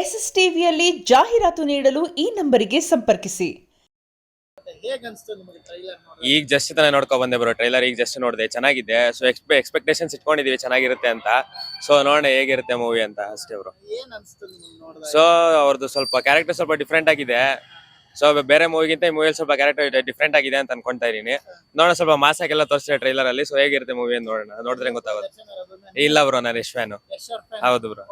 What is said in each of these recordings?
S S ಟಿವಿಯಲ್ಲಿ ಜಾಹೀರಾತು ನೀಡಲು ಈ ನಂಬರಿಗೆ ಸಂಪರ್ಕಿಸಿ. ಈಗ ಜಸ್ಟ್ ತಾನೇ ನೋಡ್ಕೊ ಬಂದೆ ಬ್ರೋ. ಟ್ರೈಲರ್ ಈಗ ಜಸ್ಟ್ ನೋಡಿದೆ, ಚೆನ್ನಾಗಿದೆ. ಸೊ ಎಕ್ಸ್ಪೆಕ್ಟೇಷನ್ಸ್ ಇಟ್ಕೊಂಡಿದೀವಿ ಚೆನ್ನಾಗಿರುತ್ತೆ ಅಂತ. ಸೊ ನೋಡೋಣ ಹೇಗಿರುತ್ತೆ ಮೂವಿ ಅಂತ ಅಷ್ಟೇ ಬ್ರೋ. ಸೊ ಅವ್ರದ್ದು ಸ್ವಲ್ಪ ಕ್ಯಾರೆಕ್ಟರ್ ಸ್ವಲ್ಪ ಡಿಫ್ರೆಂಟ್ ಆಗಿದೆ. ಸೊ ಬೇರೆ ಮೂವಿಗಿಂತ ಈ ಮೂವಿಯಲ್ಲಿ ಸ್ವಲ್ಪ ಕ್ಯಾರೆಕ್ಟರ್ ಡಿಫ್ರೆಂಟ್ ಆಗಿದೆ ಅಂತ ಅನ್ಕೊಂತಾ ಇದೀನಿ. ನೋಡೋಣ, ಸ್ವಲ್ಪ ಮಾಸಾಗೆಲ್ಲ ತೋರಿಸ್ತಾರೆ ಟ್ರೈಲರ್ ಅಲ್ಲಿ. ಸೊ ಹೇಗಿರುತ್ತೆ ಮೂವಿ ಅಂತ ನೋಡೋಣ, ನೋಡಿದ್ರೆ ಗೊತ್ತಾಗುತ್ತೆ. ಇಲ್ಲ ಬ್ರೋ, ನಾನು ಯಶ್ ಫ್ಯಾನು. ಹೌದು ಬ್ರೋ.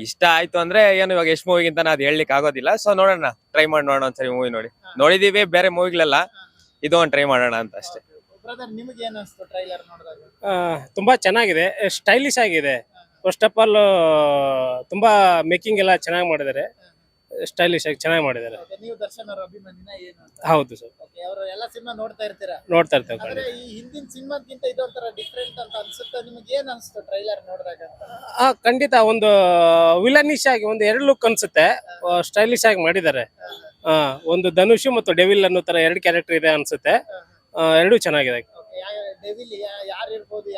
ಇಷ್ಟ ಆಯ್ತು ಅಂದ್ರೆ ಏನು, ಇವಾಗ ಯಶ್ ಮೂವಿಗಿಂತ ಅದು ಹೇಳಲಿಕ್ಕೆ ಆಗೋದಿಲ್ಲ. ಸೊ ನೋಡೋಣ, ಟ್ರೈ ಮಾಡಿ ನೋಡೋಣ ಒಂದ್ಸರಿ ಮೂವಿ ನೋಡಿದೀವಿ ಬೇರೆ ಮೂವಿಗಳೆಲ್ಲ, ಇದು ಒಂದು ಟ್ರೈ ಮಾಡೋಣ ಅಂತ ಅಷ್ಟೇ. ತುಂಬಾ ಚೆನ್ನಾಗಿದೆ, ಸ್ಟೈಲಿಶ್ ಆಗಿದೆ. ಫಸ್ಟ್ ಆಫ್ ಆಲ್ ತುಂಬಾ ಮೇಕಿಂಗ್ ಎಲ್ಲ ಚೆನ್ನಾಗಿ ಮಾಡಿದ್ದಾರೆ, ಸ್ಟೈಲಿಶ್ ಆಗಿ ಚೆನ್ನಾಗಿ ಮಾಡಿದ್ದಾರೆ. ನೀವು ದರ್ಶನ್ ಅವರ ಅಭಿಮಾನಿನ ಏನು ಅಂತ? ಹೌದು ಸರ್, ಅವರು ಎಲ್ಲ ಸಿನಿಮಾ ನೋಡ್ತಾ ಇರ್ತೀರಾ? ನೋಡ್ತಾ ಇರ್ತೇವೆ. ಅಂದ್ರೆ ಈ ಹಿಂದಿನ ಸಿನಿಮಾಕ್ಕಿಂತ ಇದೊಂಥರ ಡಿಫ್ರೆಂಟ್ ಅಂತ ಅನ್ಸುತ್ತೆ. ನಿಮಗೆ ಏನ್ ಅನ್ಸುತ್ತೆ ಟ್ರೈಲರ್ ನೋಡಿದಾಗ? ಖಂಡಿತ ಒಂದು ವಿಲನಿಶ್ ಆಗಿ ಒಂದು ಎರಡು ಲುಕ್ ಅನ್ಸುತ್ತೆ, ಸ್ಟೈಲಿಶ್ ಆಗಿ ಮಾಡಿದ್ದಾರೆ. ಒಂದು ಧನುಷ್ ಮತ್ತು ಡೆವಿಲ್ ಅನ್ನೋ ತರ ಎರಡು ಕ್ಯಾರೆಕ್ಟರ್ ಇದೆ ಅನ್ಸುತ್ತೆ. ಎರಡೂ ಚೆನ್ನಾಗಿದೆ. ಡೆವಿಲ್ ಯಾರು ಇರ್ಬೋದು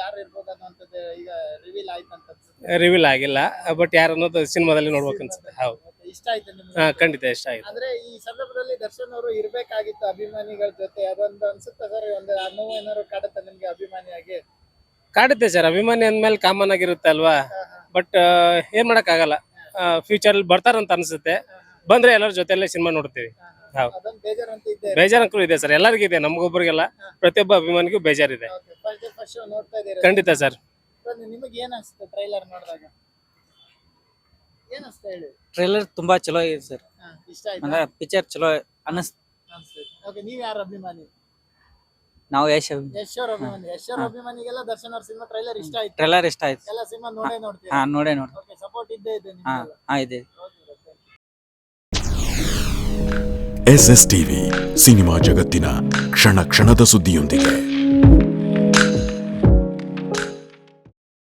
ಅನ್ನೋಂಥದ್ದು ಈಗ ರಿವೀಲ್ ಆಯ್ತು ಅಂತ ಅನ್ಸುತ್ತೆ? ರಿವೀಲ್ ಆಗಿಲ್ಲ, ಬಟ್ ಯಾರು ಅನ್ನೋದು ಸಿನಿಮಾದಲ್ಲಿ ನೋಡ್ಬೇಕು ಅನ್ಸುತ್ತೆ. ಹೌದು, ಇಷ್ಟ ಆಯ್ತು ನಿಮ್ಗೆ? ಖಂಡಿತ ಇಷ್ಟ ಆಯ್ತು. ಅಂದ್ರೆ ಈ ಸಂದರ್ಭದಲ್ಲಿ ದರ್ಶನ್ ಅವರು ಇರ್ಬೇಕಾಗಿತ್ತು ಅಭಿಮಾನಿಗಳ ಜೊತೆ, ಅದೊಂದು ಅನ್ಸುತ್ತೆ ಸರ್? ಒಂದು ನೋವು ಏನಾದ್ರು ಕಾಡುತ್ತೆ ನಿಮ್ಗೆ ಅಭಿಮಾನಿಯಾಗಿ? ಕಾಡುತ್ತೆ ಸರ್, ಅಭಿಮಾನಿ ಅಂದ್ಮೇಲೆ ಕಾಮನ್ ಆಗಿರುತ್ತೆ ಅಲ್ವಾ. ಬಟ್ ಏನ್ ಮಾಡಕ್ ಆಗಲ್ಲ, ಫ್ಯೂಚರ್ ಅಲ್ಲಿ ಬರ್ತಾರಂತ ಅನ್ಸುತ್ತೆ. ಬಂದ್ರೆ ಎಲ್ಲರ ಜೊತೆಲ್ಲೇ ಸಿನಿಮಾ ನೋಡ್ತೀವಿ. ಬೇಜಾರಂಕೂ ಇದೆ ಸರ್, ಎಲ್ಲರಿಗೂ ಇದೆ, ನಮ್ಗೊಬ್ಬರಿಗೆಲ್ಲ, ಪ್ರತಿಯೊಬ್ಬ ಅಭಿಮಾನಿಗೂ ಬೇಜಾರಿದೆ. ಖಂಡಿತ ಸರ್. ನಿಮಗೆ ಏನ್ ಅನ್ಸುತ್ತೆ ಟ್ರೈಲರ್ ನೋಡಿದಾಗ? ಏನ್ ಅನ್ಸುತ್ತೆ ಹೇಳಿ? ಟ್ರೈಲರ್ ತುಂಬಾ ಚಲೋ ಇದೆ ಸರ್. ಇಷ್ಟ ಆಯ್ತಾ? ಪಿಕ್ಚರ್ ಚಲೋ ಅನಿಸ್ತು. ಓಕೆ, ನೀವ್ ಯಾರ ಅಭಿಮಾನಿ? ನಾವು ಯಶ್ ಅವ್ರ ಅಭಿಮಾನಿ. ಯಶ್ ಅವ್ರ ಅಭಿಮಾನಿಗೆಲ್ಲ ದರ್ಶನ್ ಅವ್ರ ಸಿನಿಮಾ ಟ್ರೈಲರ್ ಇಷ್ಟ ಆಯ್ತು? ಟ್ರೈಲರ್ ಇಷ್ಟ ಆಯ್ತು. ಎಲ್ಲ ಸಿನಿಮಾ ನೋಡೇ ನೋಡ್ತೀರಾ? ನೋಡೇ ಓಕೆ, ಸಪೋರ್ಟ್ ಇದ್ದೇ ಇದೆ ನಿಮ್ಗೆಲ್ಲ? ಇದೆ. ಎಸ್ಎಸ್ ಟಿವಿ, ಸಿನಿಮಾ ಜಗತ್ತಿನ ಕ್ಷಣ ಕ್ಷಣದ ಸುದ್ದಿಯೊಂದಿಗೆ.